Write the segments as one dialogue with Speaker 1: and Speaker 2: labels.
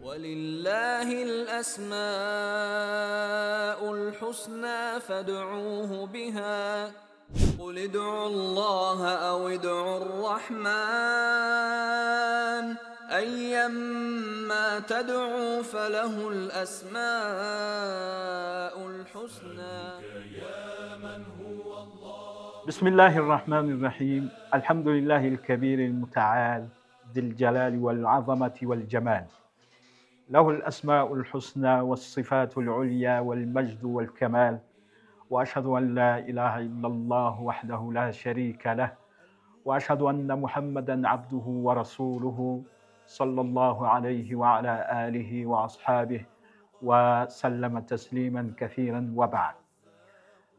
Speaker 1: ولله الأسماء الحسنى فادعوه بها قل ادعوا الله أو ادعوا الرحمن أيما تدعوا فله الأسماء الحسنى.
Speaker 2: بسم الله الرحمن الرحيم. الحمد لله الكبير المتعال ذي الجلال والعظمة والجمال، له الأسماء الحسنى والصفات العليا والمجد والكمال، وأشهد أن لا إله إلا الله وحده لا شريك له، وأشهد أن محمدا عبده ورسوله صلى الله عليه وعلى آله وأصحابه وسلم تسليما كثيرا وبعد.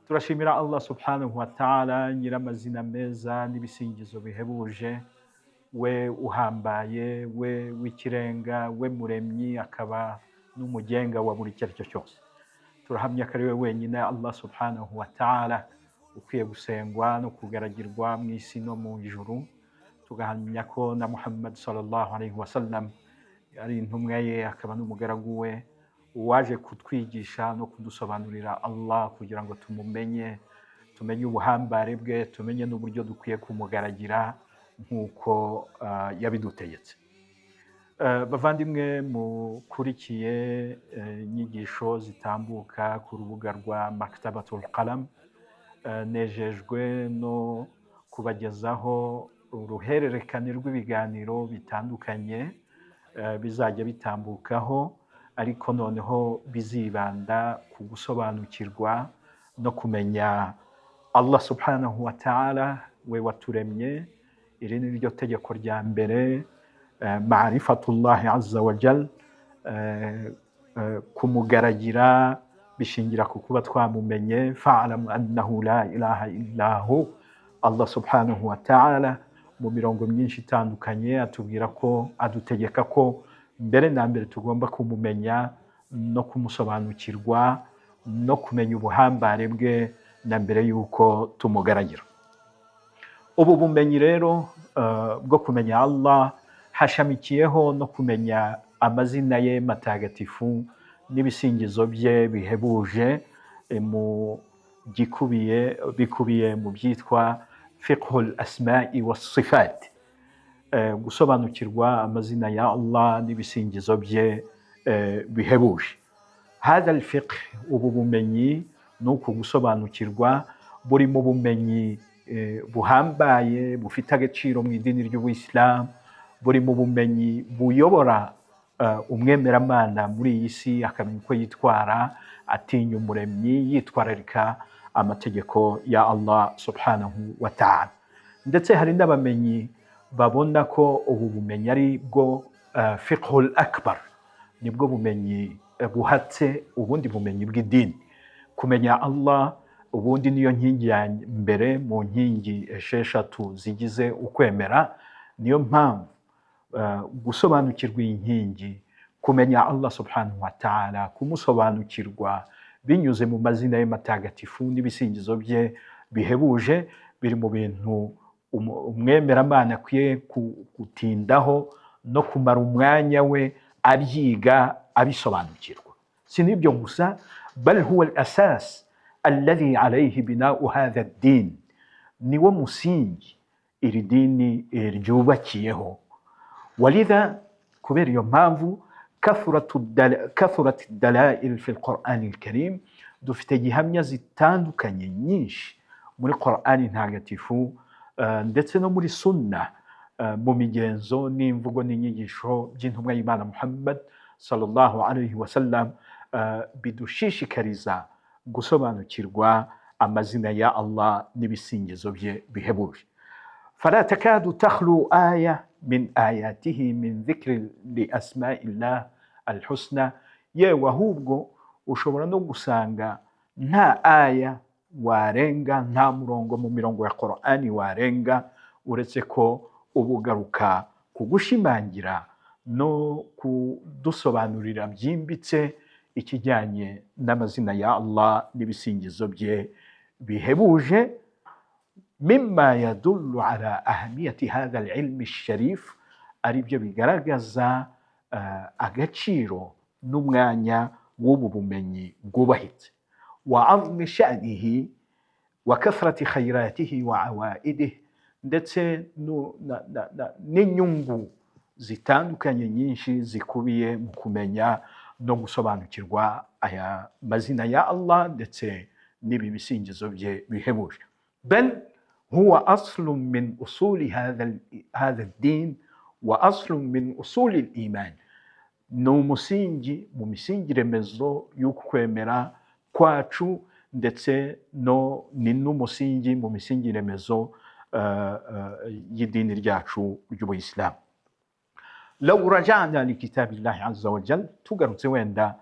Speaker 2: Turashimira Allah subhanahu wa ta'ala, nyiramazina meza n'ibisingizo bihebuje, we uhambaye, we w'ikirenga, we muremyi, akaba n'umugenga wa buri cyaricyo cyose. Turahamya ko ari we wenyine Allah subhanahu wa ta'ala ukwiye gusengwa no kugaragirwa mu isi no mu ijuru. Tugahamya ko na Muhammad sallallahu alaihi wasallam ari intumwa ye, akaba n'umugaragu we, uwaje kutwigisha no kudusobanurira Allah kugira ngo tumumenye, tumenye ubuhambare bwe, tumenye n'uburyo dukwiye kumugaragira nk'uko yabidutegetse. Bavandimwe mukurikiye inyigisho zitambuka ku rubuga rwa Maktabatul Qalam, nejejwe no kubagezaho uruhererekane rw'ibiganiro bitandukanye bizajya bitambukaho, ariko noneho bizibanda ku gusobanukirwa no kumenya Allah subhanahu wa ta'ala, we waturemye. Iri ni ryo tegeko rya mbere, ma'rifatullahi azza wa jal, kumugaragira bishingira ku kuba twamumenye. Fa'alamu annahu la ilaha illahu. Allah subhanahu wa ta'ala mu mirongo myinshi itandukanye atubwira ko, adutegeka ko mbere na mbere tugomba kumumenya no kumusobanukirwa no kumenya ubuhambare bwe na mbere y'uko tumugaragira. Ubu bumenyi rero bwo kumenya Allah hashamikiyeho no kumenya amazina ye matagatifu n'ibisingizo bye bihebuje, bikubiye mu byitwa fiqhul asma'i was sifat, gusobanukirwa amazina ya Allah n'ibisingizo bye bihebuje. Hada al-fiqh, ubu bumenyi nuko gusobanukirwa buri mu bumenyi buhambaye bufite agaciro mu idini ry'Ubuyisilamu, buri mu bumenyi buyobora umwemeramana muri iyi si akamenya uko yitwara, atinya umuremyi, yitwararika amategeko ya Allah subhanahu wa ta'ala. Ndetse hari n'abamenyi babona ko ubu bumenyi ari bwo fiqhul akbar, nibwo bumenyi buhatse ubundi bumenyi bw'idini. Kumenya Allah ubundi niyo nkingi ya mbere mu nkingi esheshatu zigize ukwemera. Niyo mpamvu gusobanukirwa iyi nkingi, kumenya Allah subhanahu wa ta'ala, kumusobanukirwa binyuze mu mazina ye matagatifu n'ibisingizo bye bihebuje, biri mu bintu umwemeramana akwiye gutindaho no kumara umwanya we abyiga abisobanukirwa. Si n'ibyo gusa, bal huwa al-asas alladhi alayhi bina'u hadha ad-din, niwo musingi iri dini ryubakiyeho. Walidha, kubera iyo mpamvu, kathurat ad-dalail fi al-Qur'an al-Karim, dufite gihamya zitandukanye nyinshi muri Qur'an ntagatifu ndetse no muri sunna, mu migenzo n'imvugo n'inyigisho by'intumwa y'Imana Muhammad sallallahu alaihi wasallam, bidushishikariza gusobanukirwa amazina ya Allah n'ibisingizo bye bihebuje. فلا تكاد تخلو آية من آياته من ذكر لأسماء الله الحسنى. yewe ahubwo ushobora no gusanga nta aya warenga, nta murongo mu mirongo ya Qur'ani warenga, uretse ko ubugaruka kugushimangira no kudusobanurira byimbitse ikijyanye n'amazina ya Allah n'ibisingizo bye bihebuje. مما يدل على أهمية هذا العلم الشريف، ari byo bigaragaza agaciro n'umwanya w'ubu bumenyi bwubahitse. Wa azmi sha'nihi wa kathrati khayratihi wa awaidihi, ndetse n'inyungu zitandukanye nyinshi zikubiye mu kumenya no gusobanukirwa aya mazina ya Allah ndetse n'ibi bisingizo bye bihebuje. Bal huwa aslun min usuli hadha ad-din wa aslun min usuli al-iman, ni umusingi mu misingi remezo y'ukwemera kwacu, ndetse ni n'umusingi mu misingi remezo y'idini ryacu ry'Ubuyisilamu. Law raja'na li kitabillahi azza wa jalla, tugarutse wenda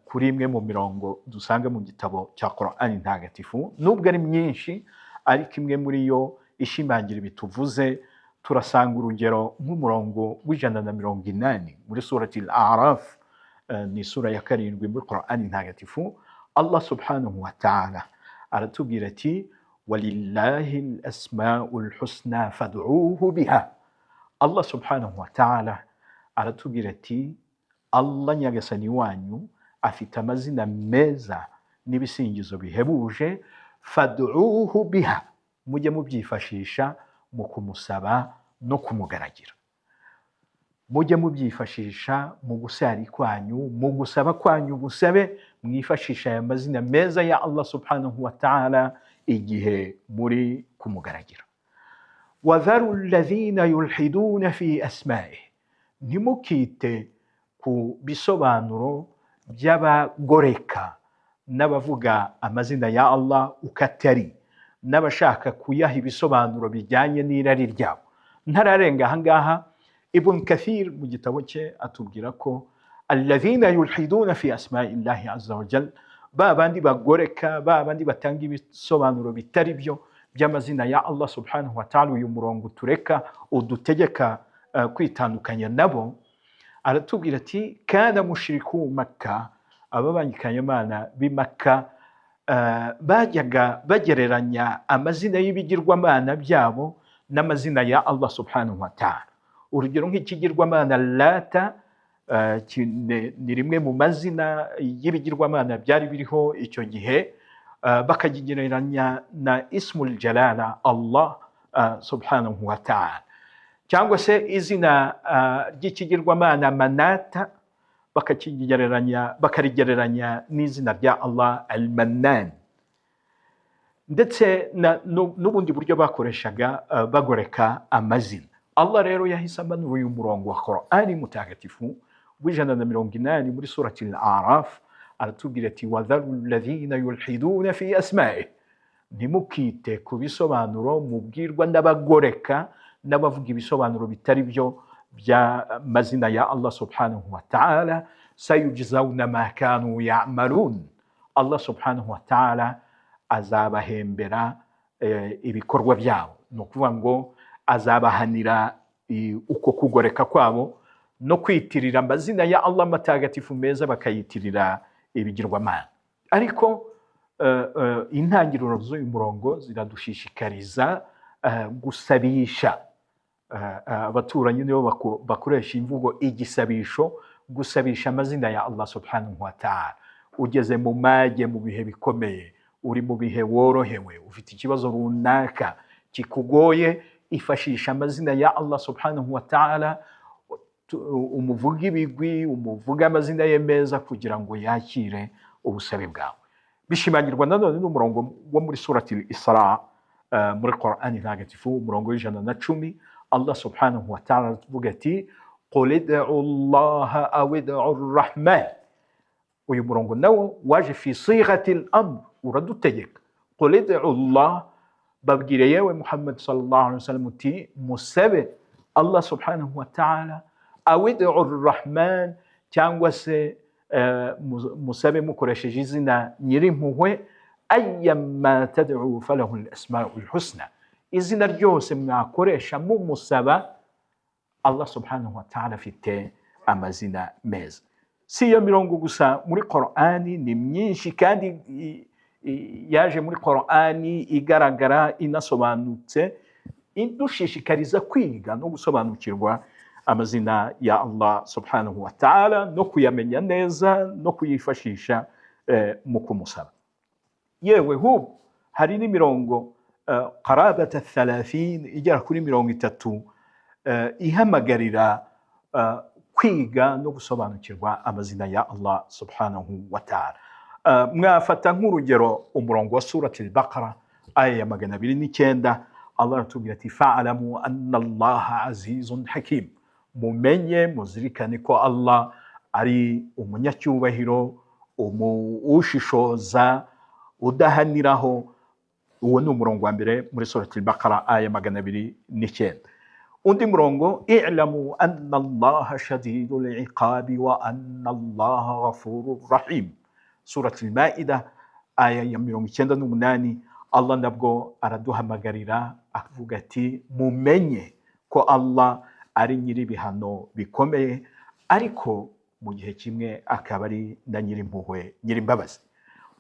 Speaker 2: kuri imwe mu mirongo dusanga mu gitabo cya Qur'ani ntagatifu, nubwo ari myinshi ariko imwe muri yo ishimangira ibituvuze, turasanga urugero nk'umurongo w'180 muri surati al-A'raf, ni sura ya 7 muri Qur'ani ntagatifu. Allah subhanahu wa ta'ala aratubwira ati walillahi al-asma'ul husna fad'uuhu biha. Allah subhanahu wa ta'ala aratubwira ati Allah nyagasani wanyu afite amazina meza n'ibisingizo bihebuje, fad'uuhu biha, mujye mubyifashisha mu kumusaba no kumugaragira, mujye mubyifashisha mu gusari kwanyu, mu gusaba kwanyu gusabe, mwifashisha aya mazina meza ya Allah subhanahu wa ta'ala igihe muri kumugaragira. Wadharu alladhina yulhiduna fi asma'ihi, ntimukite ku bisobanuro by'abagoreka n'abavuga amazina ya Allah ukatari, n'abashaka kuyaha ibisobanuro bijyanye n'irari ryabo. Ntararenga ahangaha, Ibn Kathir mu gitabo cye atubwira ko alladhina yulhiduna fi asma'illahi azza wa jalla, ba bandi bagoreka, ba bandi batanga ibisobanuro bitari byo by'amazina ya Allah subhanahu wa ta'ala, uyu murongo tureka udutegeka kwitandukanya nabo. Aratubwira ati kana mushriku Makka, ababanyikanyamana b'i Makka bajyaga bagereranya amazina y'ibigirwamana byabo n'amazina ya Allah subhanahu wa ta'ala. Urugero nk'ikigirwamana Lata, ni rimwe mu mazina y'ibigirwamana byari biriho icyo gihe, bakakigereranya na ismul jalala Allah subhanahu wa ta'ala. Cyangwa se izina ry'ikigirwamana Manata bakarigereranya n'izina rya Allah al-Mannan. Ndetse n'ubundi buryo bakoreshaga bagoreka amazina. Allah rero yahise amanura uyu murongo wa Qur'ani mutagatifu w'180 muri surati al-A'raf, aratubwira ati wadharu alladhina yulhiduna fi asma'ihi, ntimukite ku bisobanuro mubwirwa n'abagoreka n'abavuga ibisobanuro bitari byo by'amazina ya Allah subhanahu wa ta'ala. Sayujzawna ma kanu ya'malun, Allah subhanahu wa ta'ala azabahembera ibikorwa byabo, ni ukuvuga ngo azabahanira uko kugoreka kwabo no kwitirira amazina ya Allah matagatifu meza bakayitirira ibigirwamana. Ariko intangiriro z'uyu murongo ziradushishikariza gusabisha. Abaturanyi nibo bakoresha imvugo igisabisho, gusabisha amazina ya Allah subhanahu wa ta'ala. Ugeze mu mage, mu bihe bikomeye, uri mu bihe worohewe, ufite ikibazo runaka kikugoye, ifashisha amazina ya Allah subhanahu wa ta'ala, umuvuga ibigwi, umuvuga amazina ye meza kugira ngo yakire ubusabe bwawe. Bishimangirwa nanone n'umurongo wo muri surati al-Isra muri Qur'ani ntagatifu, umurongo w'110, Allah subhanahu wa ta'ala avuga ati qul id'u Allah aw id'u ar-Rahman. Uyu murongo nawo waje fi sighati al-amr, uradutegeka qul id'u Allah, babwire yewe Muhammad sallallahu alaihi wasallam uti musabe Allah subhanahu wa ta'ala, aw id'u ar-Rahman, cyangwa se musabe mukoresheje izina nyirimpuhwe, ayyamma tad'u falahu al-asma'ul husna, izina ryose mwakoresha mumusaba Allah subhanahu wa ta'ala afite amazina meza. Si iyo mirongo gusa muri Qur'ani, ni myinshi kandi yaje muri Qur'ani igaragara inasobanutse, idushishikariza kwiga no gusobanukirwa amazina ya Allah subhanahu wa ta'ala no kuyamenya neza no kuyifashisha mu kumusaba. Yewe hub hari n'imirongo qarabata 30 igera kuri 30 ihamagarira kwiga no gusobanukirwa amazina ya Allah subhanahu wa ta'ala. Mwafata nk'urugero umurongo wa surati al-Baqara aya ya 209, Allah aratubwira ati fa'alamu anna Allah azizun hakim, mumenye muzirikane ko Allah ari umunyacyubahiro, ushishoza, udahaniraho. Uwo ni umurongo wa mbere muri surati al-Baqara aya 209. Undi murongo i'lamu anna Allah shadidul iqabi wa anna Allah ghafurur rahim, surati al-Maida aya ya 98. Allah nabwo araduhamagarira avuga ati mumenye ko Allah ari nyiri bihano bikomeye, ariko mu gihe kimwe akaba ari na nyiri impuhwe, nyiri imbabazi.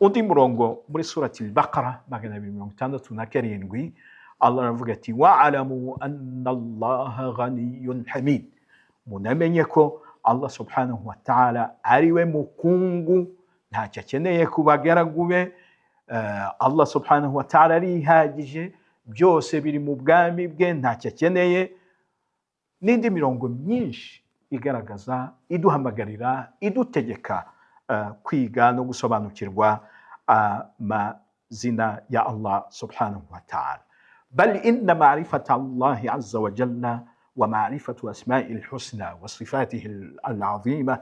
Speaker 2: Undi murongo muri surati al-Baqara 267, Allah aravuga ati wa'alamu anna Allah ghaniyyun hamid, munamenye ko Allah subhanahu wa ta'ala ariwe mukungu, ntacyo akeneye ku bagaragu be. Allah subhanahu wa ta'ala arihagije, byose biri mu bwami bwe, ntacyo akeneye. N'indi mirongo myinshi igaragaza, iduhamagarira, idutegeka kwiga no gusobanukirwa amazina ya Allah subhanahu wa ta'ala. Bal inna ma'rifata Allah azza wa jalla wa ma'rifatu asma'il husna wa sifatihi al-azima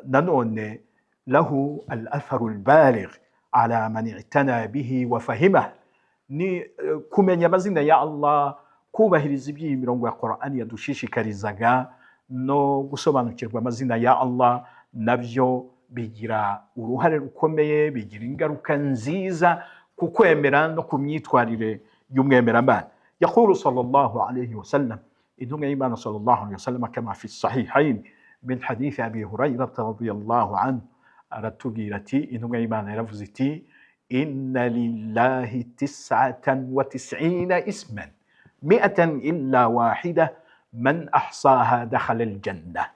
Speaker 2: nanone lahu al-atharu al-baligh ala man i'tana bihi wa fahimah. Ni kumenya amazina ya Allah, kubahiriza iby'iyi mirongo ya Qur'ani yadushishikarizaga, no gusobanukirwa amazina ya Allah nabyo bigira uruhare rukomeye, bigira ingaruka nziza ku kwemera no ku myitwarire y'umwemeramana. Yaqulu sallallahu alayhi wa sallam, intumwa y'Imana sallallahu alayhi wa sallam kama fi sahihayn min hadith Abi Hurayrah radiyallahu anhu, aratubwira ati intumwa y'Imana yaravuze iti inna lillahi 99 isman 100 illa wahida man ahsaha dakhala al-jannah.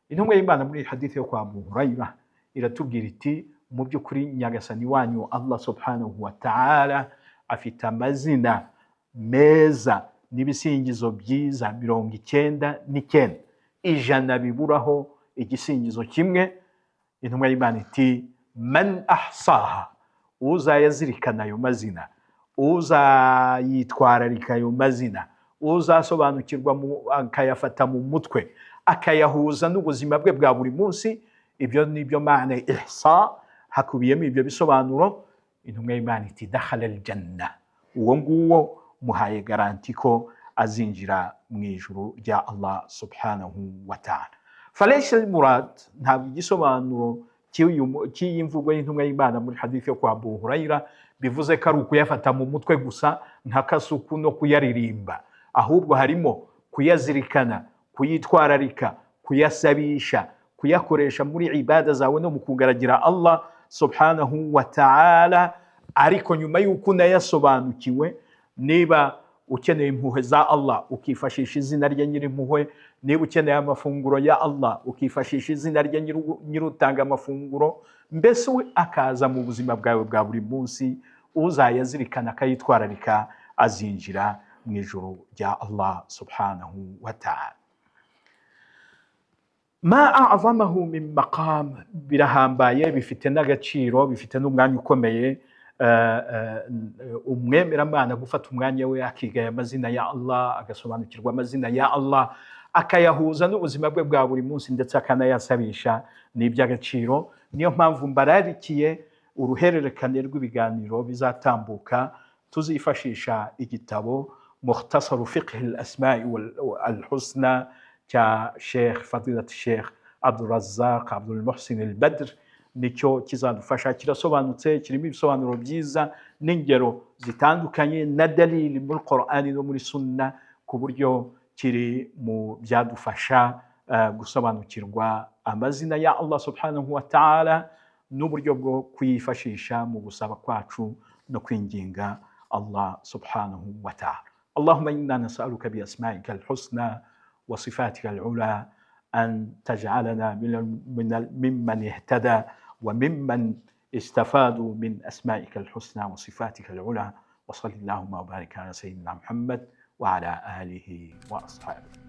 Speaker 2: Intumwa y'Imana muri hadith yo kwa Abu Hurayrah iratubwira iti mu by'ukuri nyagasani wanyu Allah subhanahu wa ta'ala afite amazina meza n'ibisingizo byiza 99, ijana biburaho igisingizo kimwe. Intumwa y'Imana iti man ahsaha, uzayazirikana ayo mazina, uzayitwararika ayo mazina, uzasobanukirwa akayafata mu mutwe, akayahuza n'ubuzima bwe bwa buri munsi. Ibyo nibyo maana ihsa, hakubiyemo ibyo bisobanuro. Intumwa y'Imana iti dakhala al-janna, uwo nguwo muhaye garanti ko azinjira mu ijuru rya Allah subhanahu wa ta'ala. Falaysa al-murad, ntabwo igisobanuro cy'iyi mvugo y'intumwa y'Imana muri hadith yo kwa Abu Hurayrah bivuze ko ari ukuyafata mu mutwe gusa nk'akasuku no kuyaririmba, ahubwo harimo kuyazirikana, kuyitwararika, kuyasabisha, kuyakoresha muri ibada zawe no mu kugaragira Allah subhanahu wa ta'ala. Ariko nyuma y'uko unayasobanukiwe, niba ukeneye impuhwe za Allah ukifashisha izina rye nyiri impuhwe, niba ukeneye amafunguro ya Allah ukifashisha izina rye nyirutanga amafunguro, mbese we akaza mu buzima bwawe bwa buri munsi, uzayazirikana akayitwararika azinjira mu ijuru rya Allah subhanahu wa ta'ala. Ma a'zamahu min maqam, birahambaye, bifite n'agaciro, bifite n'umwanya ukomeye. Umwemeramana gufata umwanya we akiga aya mazina ya Allah, agasobanukirwa amazina ya Allah, akayahuza n'ubuzima bwe bwa buri munsi ndetse akanayasabisha, ni iby'agaciro. Niyo mpamvu mbararikiye uruhererekane rw'ibiganiro bizatambuka, tuzifashisha igitabo Mukhtasaru Fiqh al-Asma'i wal-Husna cya Sheikh Fadilat Sheikh Abdul Razzaq Abdul Muhsin al-Badr. Nicyo kizadufasha, kirasobanutse, kirimo ibisobanuro byiza n'ingero zitandukanye na dalili muri Qur'ani no muri Sunna, ku buryo kiri mu byadufasha gusobanukirwa amazina ya Allah subhanahu wa ta'ala n'uburyo bwo kuyifashisha mu gusaba kwacu no kwinginga Allah subhanahu wa ta'ala. Allahumma inna nas'aluka bi asma'ika al-husna وصفاتك العلى، أن تجعلنا ممن اهتدى وممن استفادوا من أسمائك الحسنى وصفاتك العلى. وصل اللهم وبارك على سيدنا محمد وعلى آله وأصحابه.